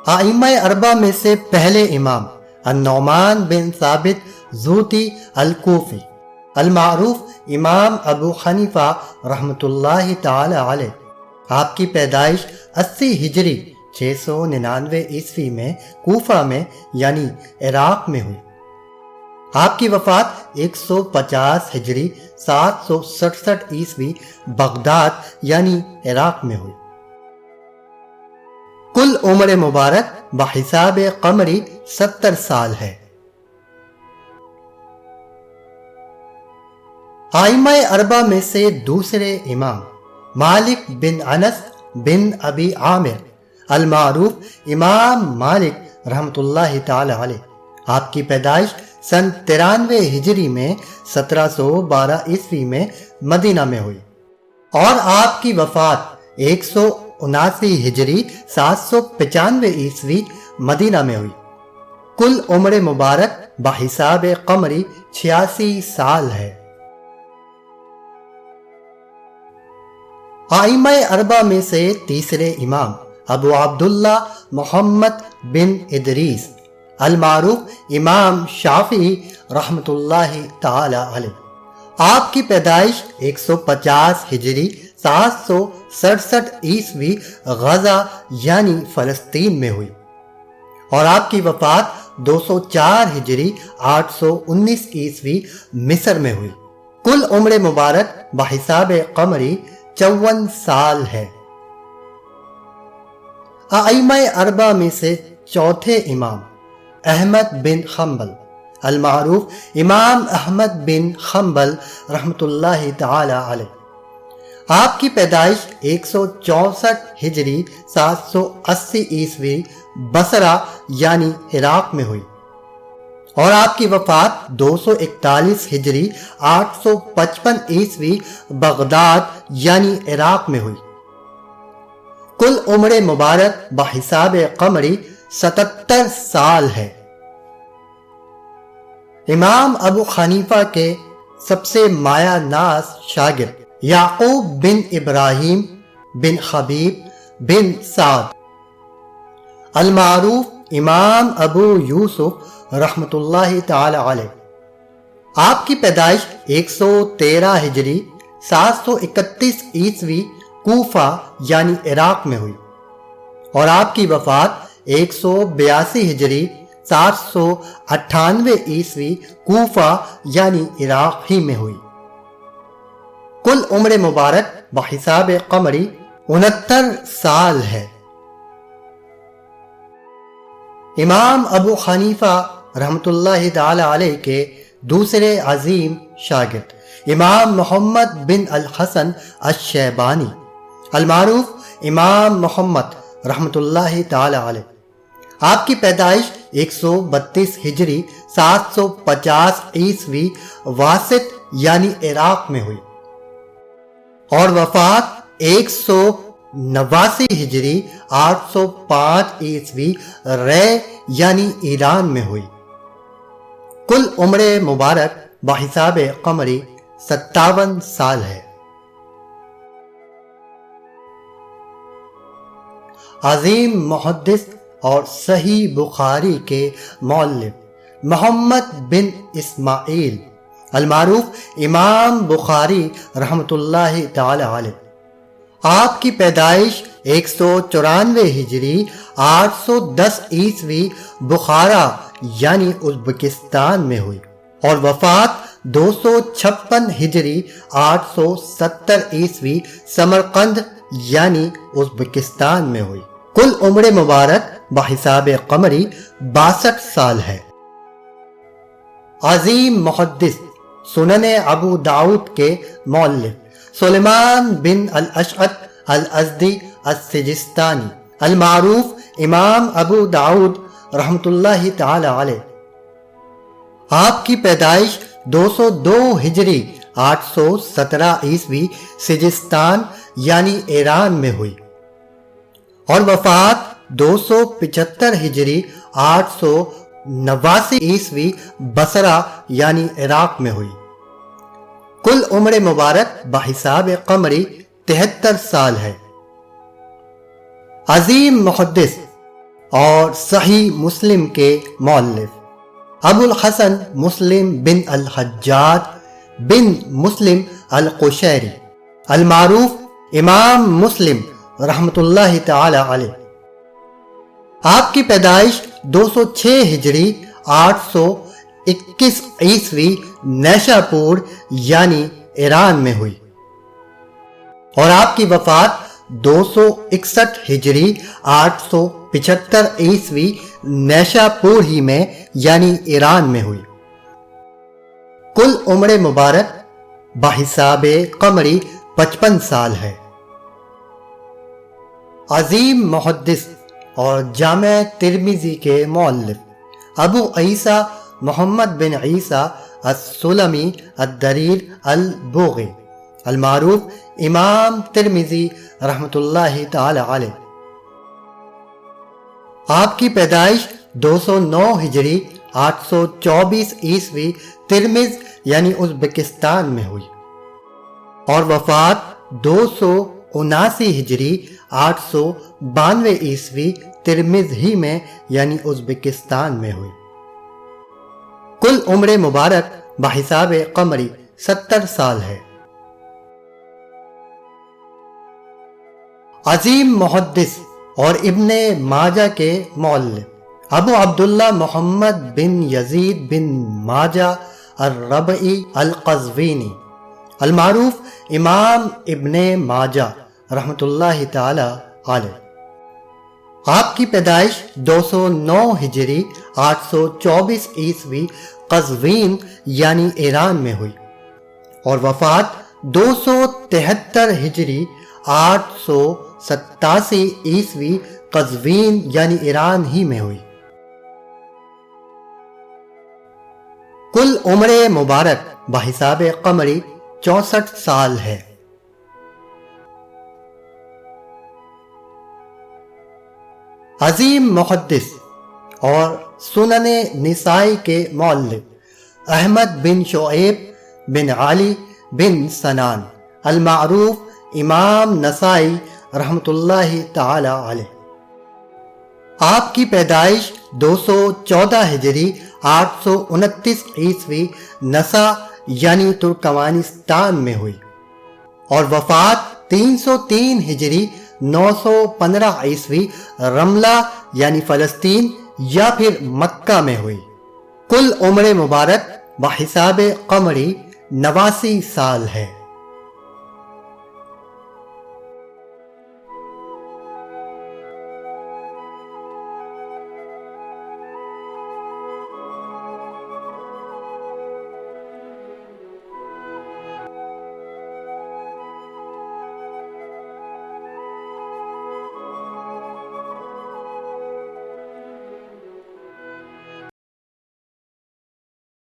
ائمہ اربع میں سے پہلے امام النعمان بن ثابت زوتی الکوفی المعروف امام ابو حنیفہ رحمۃ اللہ تعالی علیہ، آپ کی پیدائش 80 ہجری 699 عیسوی میں کوفہ میں یعنی عراق میں ہوئی۔ آپ کی وفات 150 ہجری 767 عیسوی بغداد یعنی عراق میں ہوئی۔ کل عمر مبارک بحساب قمری 70 سال ہے۔ ائمہ اربع میں سے دوسرے امام مالک بن انس بن ابی عامر المعروف امام مالک رحمۃ اللہ تعالی علیہ، آپ کی پیدائش سن 93 ہجری میں 1712 عیسوی میں مدینہ میں ہوئی اور آپ کی وفات 179 ہجری 795 عیسوی مدینہ میں ہوئی۔ کل عمر مبارک بحساب قمری 86 سال ہے۔ ائمہ اربع میں سے تیسرے امام ابو عبداللہ محمد بن ادریس المعروف امام شافعی رحمۃ اللہ تعالی علیہ، آپ کی پیدائش 150 ہجری 767 عیسوی غزہ یعنی فلسطین میں ہوئی اور آپ کی وفات 204 ہجری 819 عیسوی مصر میں ہوئی۔ کل عمر مبارک بحساب قمری 54 سال ہے۔ ائمہ اربع میں سے چوتھے امام احمد بن حنبل المعروف امام احمد بن حنبل رحمۃ اللہ تعالی علیہ، آپ کی پیدائش 164 ہجری 780 عیسوی بصرہ یعنی عراق میں ہوئی اور آپ کی وفات 241 ہجری 855 عیسوی بغداد یعنی عراق میں ہوئی۔ کل عمر مبارک بحساب قمری 77 سال ہے۔ امام ابو حنیفہ کے سب سے مایہ ناز شاگرد یعقوب بن ابراہیم بن حبیب بن سعد المعروف امام ابو یوسف رحمۃ اللہ تعالی علیہ، آپ کی پیدائش 113 ہجری 731 عیسوی کوفہ یعنی عراق میں ہوئی اور آپ کی وفات 182 ہجری 798 عیسوی کوفہ یعنی عراق ہی میں ہوئی۔ کل عمر مبارک بحساب قمری 69 سال ہے۔ امام ابو حنیفہ رحمۃ اللہ تعالی علیہ کے دوسرے عظیم شاگرد امام محمد بن الحسن الشیبانی المعروف امام محمد رحمۃ اللہ تعالی علیہ، آپ کی پیدائش 132 ہجری 750 عیسوی واسط یعنی عراق میں ہوئی اور وفات 189 ہجری 805 عیسوی رے یعنی ایران میں ہوئی۔ کل عمر مبارک بحساب قمری 57 سال ہے۔ عظیم محدث اور صحیح بخاری کے مؤلف محمد بن اسماعیل المعروف امام بخاری رحمۃ اللہ تعالی علیہ، آپ کی پیدائش 194 ہجری 810 عیسوی بخارا یعنی ازبکستان میں ہوئی اور وفات 256 ہجری 870 عیسوی سمرقند یعنی ازبکستان میں ہوئی۔ کل عمر مبارک بحساب قمری 62 سال ہے۔ عظیم محدث سنن ابو داؤد کے مؤلف سلیمان بن الاشعث الازدی السجستانی المعروف امام ابو داؤد رحمۃ اللہ تعالی علیہ، آپ کی پیدائش 202 ہجری 817 عیسوی سجستان یعنی ایران میں ہوئی اور وفات 275 ہجری 889 عیسوی بصرہ یعنی عراق میں ہوئی۔ کل عمر مبارک بحساب قمری 73 سال ہے۔ عظیم محدث اور صحیح مسلم کے مؤلف ابو الحسن مسلم بن الحجاج بن مسلم القشیری المعروف امام مسلم رحمۃ اللہ تعالی علیہ۔ آپ کی پیدائش 206 ہجری 821 عیسوی نیشا پور یعنی ایران میں ہوئی، اور آپ کی وفات 261 ہجری 875 عیسوی نیشا پور ہی میں یعنی ایران میں ہوئی۔ کل عمر مبارک بحساب قمری 55 سال ہے۔ عظیم محدث اور جامع ترمذی کے مؤلف ابو عیسیٰ محمد بن عیسیٰ السلمی الدریر البوغی المعروف امام ترمذی رحمۃ اللہ تعالی علیہ۔ آپ کی پیدائش 209 ہجری 824 عیسوی ترمز یعنی ازبکستان میں ہوئی، اور وفات 279 ہجری 892 عیسوی ترمز ہی میں یعنی ازبکستان میں ہوئی۔ کل عمر مبارک بحساب قمری 70 سال ہے۔ عظیم محدث اور ابن ماجہ کے مؤلف ابو عبداللہ محمد بن یزید بن ماجہ الربعی القزوینی المعروف امام ابن ماجہ رحمۃ اللہ تعالی علیہ۔ آپ کی پیدائش 209 ہجری 824 عیسوی قزوین یعنی ایران میں ہوئی، اور وفات 273 ہجری 887 عیسوی قزوین یعنی ایران ہی میں ہوئی۔ کل عمر مبارک بحساب قمری 64 سال ہے۔ عظیم محدث اور سنن نسائی کے مؤلف احمد بن شعیب بن علی بن سنان المعروف امام نسائی رحمۃ اللہ تعالی علیہ۔ آپ کی پیدائش 214 ہجری 829 عیسوی نسا یعنی ترکمانستان میں ہوئی، اور وفات 303 ہجری 915 عیسوی رملہ یعنی فلسطین یا پھر مکہ میں ہوئی۔ کل عمر مبارک بحساب قمری 89 سال ہے۔